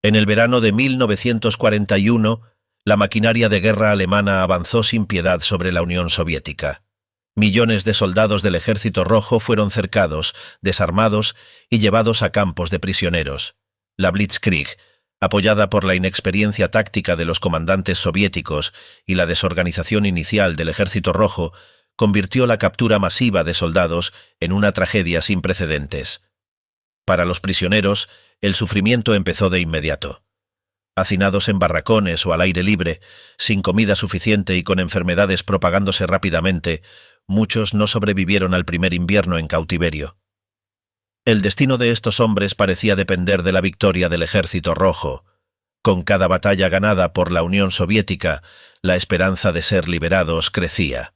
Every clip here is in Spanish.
En el verano de 1941, la maquinaria de guerra alemana avanzó sin piedad sobre la Unión Soviética. Millones de soldados del Ejército Rojo fueron cercados, desarmados y llevados a campos de prisioneros. La Blitzkrieg, apoyada por la inexperiencia táctica de los comandantes soviéticos y la desorganización inicial del Ejército Rojo, convirtió la captura masiva de soldados en una tragedia sin precedentes. Para los prisioneros, el sufrimiento empezó de inmediato. Hacinados en barracones o al aire libre, sin comida suficiente y con enfermedades propagándose rápidamente, muchos no sobrevivieron al primer invierno en cautiverio. El destino de estos hombres parecía depender de la victoria del Ejército Rojo. Con cada batalla ganada por la Unión Soviética, la esperanza de ser liberados crecía.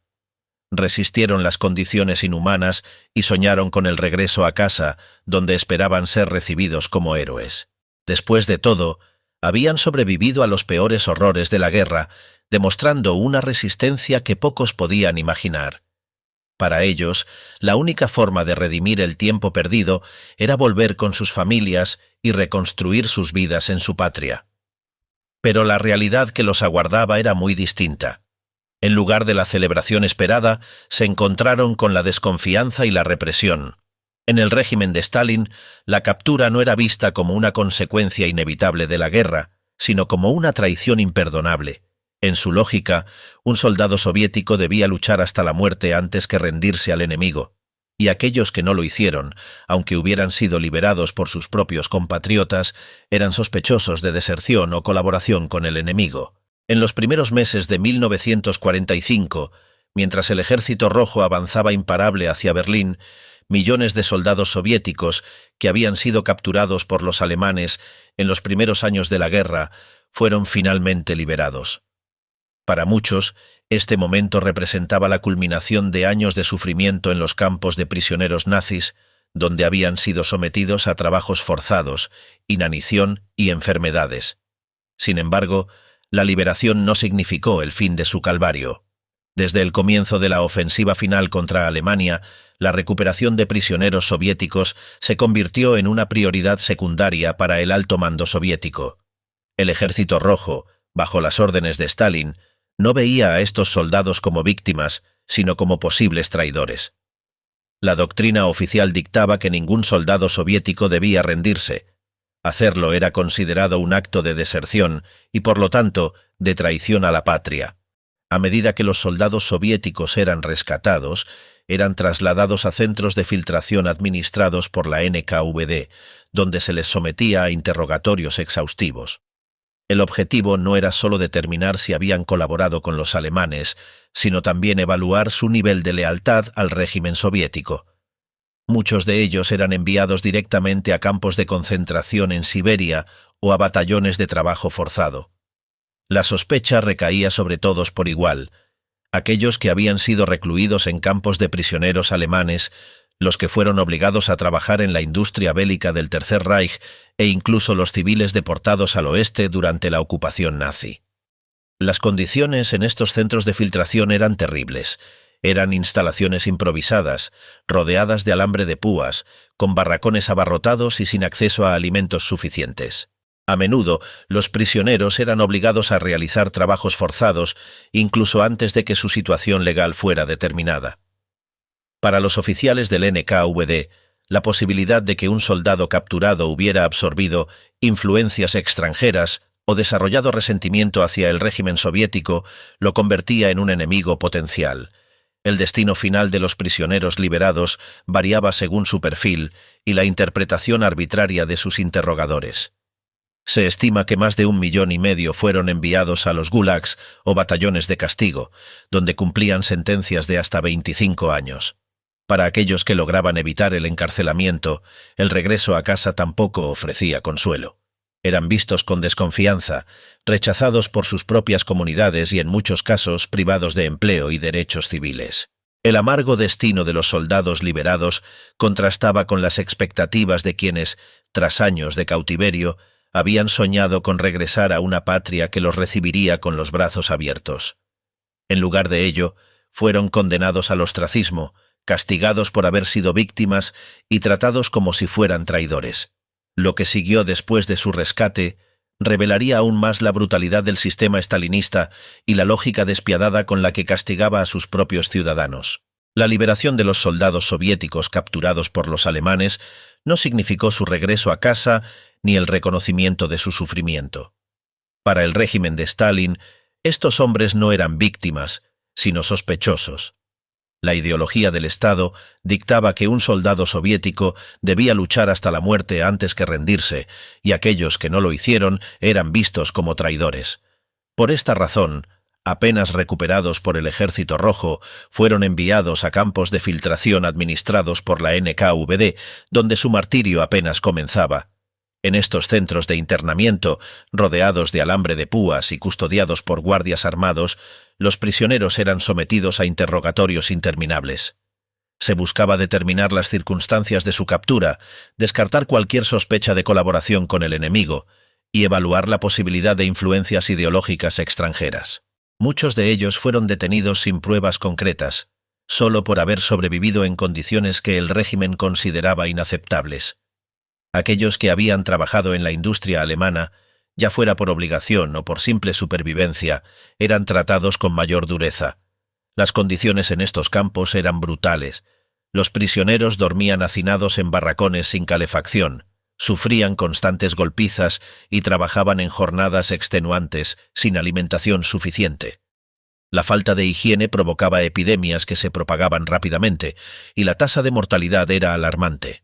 Resistieron las condiciones inhumanas y soñaron con el regreso a casa, donde esperaban ser recibidos como héroes. Después de todo, habían sobrevivido a los peores horrores de la guerra, demostrando una resistencia que pocos podían imaginar. Para ellos, la única forma de redimir el tiempo perdido era volver con sus familias y reconstruir sus vidas en su patria. Pero la realidad que los aguardaba era muy distinta. En lugar de la celebración esperada, se encontraron con la desconfianza y la represión. En el régimen de Stalin, la captura no era vista como una consecuencia inevitable de la guerra, sino como una traición imperdonable. En su lógica, un soldado soviético debía luchar hasta la muerte antes que rendirse al enemigo, y aquellos que no lo hicieron, aunque hubieran sido liberados por sus propios compatriotas, eran sospechosos de deserción o colaboración con el enemigo. En los primeros meses de 1945, mientras el Ejército Rojo avanzaba imparable hacia Berlín, millones de soldados soviéticos que habían sido capturados por los alemanes en los primeros años de la guerra fueron finalmente liberados. Para muchos, este momento representaba la culminación de años de sufrimiento en los campos de prisioneros nazis, donde habían sido sometidos a trabajos forzados, inanición y enfermedades. Sin embargo, la liberación no significó el fin de su calvario. Desde el comienzo de la ofensiva final contra Alemania, la recuperación de prisioneros soviéticos se convirtió en una prioridad secundaria para el alto mando soviético. El Ejército Rojo, bajo las órdenes de Stalin, no veía a estos soldados como víctimas, sino como posibles traidores. La doctrina oficial dictaba que ningún soldado soviético debía rendirse. Hacerlo era considerado un acto de deserción y, por lo tanto, de traición a la patria. A medida que los soldados soviéticos eran rescatados, eran trasladados a centros de filtración administrados por la NKVD, donde se les sometía a interrogatorios exhaustivos. El objetivo no era solo determinar si habían colaborado con los alemanes, sino también evaluar su nivel de lealtad al régimen soviético. Muchos de ellos eran enviados directamente a campos de concentración en Siberia o a batallones de trabajo forzado. La sospecha recaía sobre todos por igual: aquellos que habían sido recluidos en campos de prisioneros alemanes, los que fueron obligados a trabajar en la industria bélica del Tercer Reich e incluso los civiles deportados al oeste durante la ocupación nazi. Las condiciones en estos centros de filtración eran terribles. Eran instalaciones improvisadas, rodeadas de alambre de púas, con barracones abarrotados y sin acceso a alimentos suficientes. A menudo, los prisioneros eran obligados a realizar trabajos forzados, incluso antes de que su situación legal fuera determinada. Para los oficiales del NKVD, la posibilidad de que un soldado capturado hubiera absorbido influencias extranjeras o desarrollado resentimiento hacia el régimen soviético lo convertía en un enemigo potencial. El destino final de los prisioneros liberados variaba según su perfil y la interpretación arbitraria de sus interrogadores. Se estima que más de 1,5 millones fueron enviados a los gulags o batallones de castigo, donde cumplían sentencias de hasta 25 años. Para aquellos que lograban evitar el encarcelamiento, el regreso a casa tampoco ofrecía consuelo. Eran vistos con desconfianza, rechazados por sus propias comunidades y en muchos casos privados de empleo y derechos civiles. El amargo destino de los soldados liberados contrastaba con las expectativas de quienes, tras años de cautiverio, habían soñado con regresar a una patria que los recibiría con los brazos abiertos. En lugar de ello, fueron condenados al ostracismo, castigados por haber sido víctimas y tratados como si fueran traidores. Lo que siguió después de su rescate revelaría aún más la brutalidad del sistema estalinista y la lógica despiadada con la que castigaba a sus propios ciudadanos. La liberación de los soldados soviéticos capturados por los alemanes no significó su regreso a casa ni el reconocimiento de su sufrimiento. Para el régimen de Stalin, estos hombres no eran víctimas, sino sospechosos. La ideología del Estado dictaba que un soldado soviético debía luchar hasta la muerte antes que rendirse, y aquellos que no lo hicieron eran vistos como traidores. Por esta razón, apenas recuperados por el Ejército Rojo, fueron enviados a campos de filtración administrados por la NKVD, donde su martirio apenas comenzaba. En estos centros de internamiento, rodeados de alambre de púas y custodiados por guardias armados, los prisioneros eran sometidos a interrogatorios interminables. Se buscaba determinar las circunstancias de su captura, descartar cualquier sospecha de colaboración con el enemigo y evaluar la posibilidad de influencias ideológicas extranjeras. Muchos de ellos fueron detenidos sin pruebas concretas, solo por haber sobrevivido en condiciones que el régimen consideraba inaceptables. Aquellos que habían trabajado en la industria alemana, ya fuera por obligación o por simple supervivencia, eran tratados con mayor dureza. Las condiciones en estos campos eran brutales. Los prisioneros dormían hacinados en barracones sin calefacción, sufrían constantes golpizas y trabajaban en jornadas extenuantes, sin alimentación suficiente. La falta de higiene provocaba epidemias que se propagaban rápidamente, y la tasa de mortalidad era alarmante.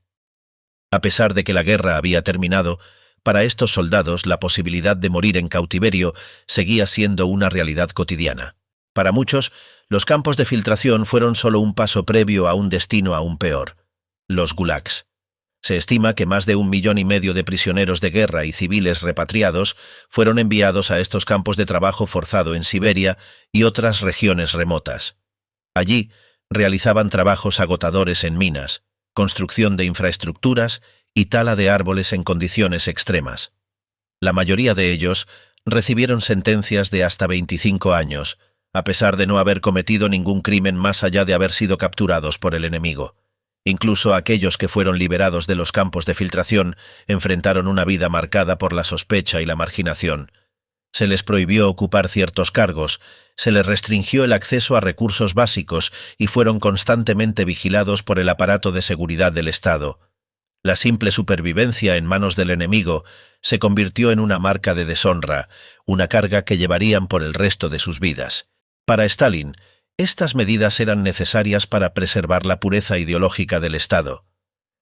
A pesar de que la guerra había terminado, para estos soldados la posibilidad de morir en cautiverio seguía siendo una realidad cotidiana. Para muchos, los campos de filtración fueron solo un paso previo a un destino aún peor: los gulags. Se estima que más de 1,5 millones de prisioneros de guerra y civiles repatriados fueron enviados a estos campos de trabajo forzado en Siberia y otras regiones remotas. Allí realizaban trabajos agotadores en minas, construcción de infraestructuras y tala de árboles en condiciones extremas. La mayoría de ellos recibieron sentencias de hasta 25 años, a pesar de no haber cometido ningún crimen más allá de haber sido capturados por el enemigo. Incluso aquellos que fueron liberados de los campos de filtración enfrentaron una vida marcada por la sospecha y la marginación. Se les prohibió ocupar ciertos cargos, se les restringió el acceso a recursos básicos y fueron constantemente vigilados por el aparato de seguridad del Estado. La simple supervivencia en manos del enemigo se convirtió en una marca de deshonra, una carga que llevarían por el resto de sus vidas. Para Stalin, estas medidas eran necesarias para preservar la pureza ideológica del Estado.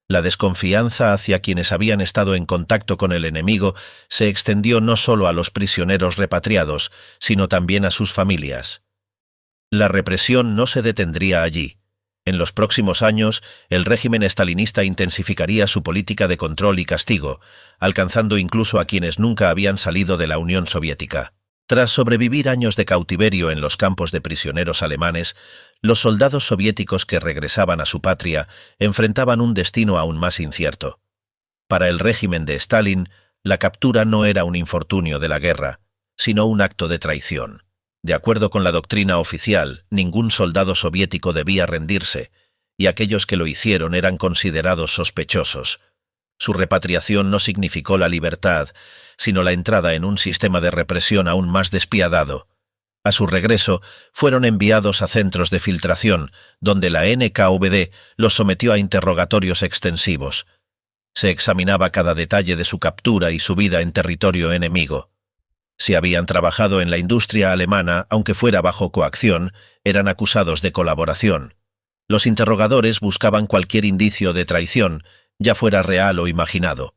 La desconfianza hacia quienes habían estado en contacto con el enemigo se extendió no solo a los prisioneros repatriados, sino también a sus familias. La represión no se detendría allí. En los próximos años, el régimen estalinista intensificaría su política de control y castigo, alcanzando incluso a quienes nunca habían salido de la Unión Soviética. Tras sobrevivir años de cautiverio en los campos de prisioneros alemanes, los soldados soviéticos que regresaban a su patria enfrentaban un destino aún más incierto. Para el régimen de Stalin, la captura no era un infortunio de la guerra, sino un acto de traición. De acuerdo con la doctrina oficial, ningún soldado soviético debía rendirse, y aquellos que lo hicieron eran considerados sospechosos. Su repatriación no significó la libertad, sino la entrada en un sistema de represión aún más despiadado. A su regreso, fueron enviados a centros de filtración, donde la NKVD los sometió a interrogatorios extensivos. Se examinaba cada detalle de su captura y su vida en territorio enemigo. Si habían trabajado en la industria alemana, aunque fuera bajo coacción, eran acusados de colaboración. Los interrogadores buscaban cualquier indicio de traición, ya fuera real o imaginado.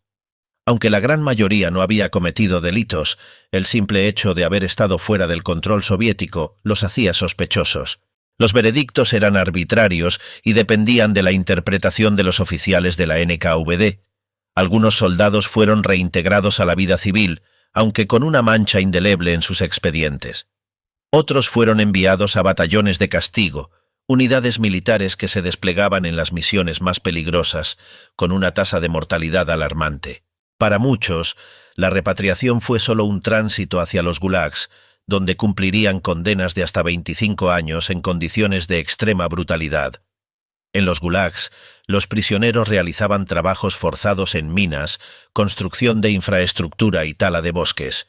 Aunque la gran mayoría no había cometido delitos, el simple hecho de haber estado fuera del control soviético los hacía sospechosos. Los veredictos eran arbitrarios y dependían de la interpretación de los oficiales de la NKVD. Algunos soldados fueron reintegrados a la vida civil, aunque con una mancha indeleble en sus expedientes. Otros fueron enviados a batallones de castigo, unidades militares que se desplegaban en las misiones más peligrosas, con una tasa de mortalidad alarmante. Para muchos, la repatriación fue solo un tránsito hacia los gulags, donde cumplirían condenas de hasta 25 años en condiciones de extrema brutalidad. En los gulags, los prisioneros realizaban trabajos forzados en minas, construcción de infraestructura y tala de bosques.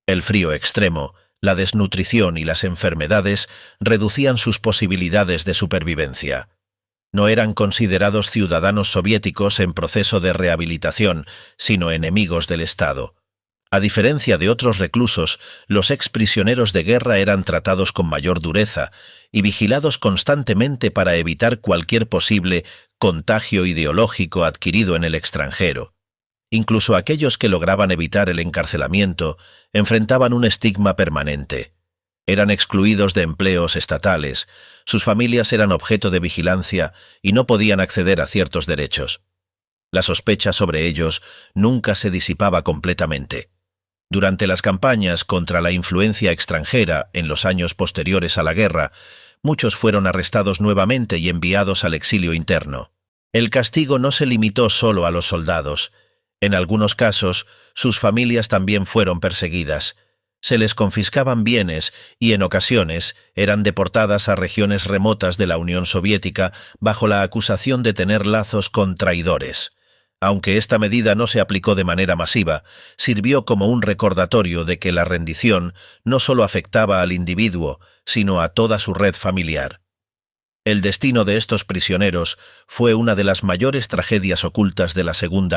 El frío extremo, la desnutrición y las enfermedades reducían sus posibilidades de supervivencia. No eran considerados ciudadanos soviéticos en proceso de rehabilitación, sino enemigos del Estado. A diferencia de otros reclusos, los exprisioneros de guerra eran tratados con mayor dureza y vigilados constantemente para evitar cualquier posible contagio ideológico adquirido en el extranjero. Incluso aquellos que lograban evitar el encarcelamiento enfrentaban un estigma permanente. Eran excluidos de empleos estatales, sus familias eran objeto de vigilancia y no podían acceder a ciertos derechos. La sospecha sobre ellos nunca se disipaba completamente. Durante las campañas contra la influencia extranjera en los años posteriores a la guerra, muchos fueron arrestados nuevamente y enviados al exilio interno. El castigo no se limitó solo a los soldados. En algunos casos, sus familias también fueron perseguidas. Se les confiscaban bienes y, en ocasiones, eran deportadas a regiones remotas de la Unión Soviética bajo la acusación de tener lazos con traidores. Aunque esta medida no se aplicó de manera masiva, sirvió como un recordatorio de que la rendición no solo afectaba al individuo, sino a toda su red familiar. El destino de estos prisioneros fue una de las mayores tragedias ocultas de la Segunda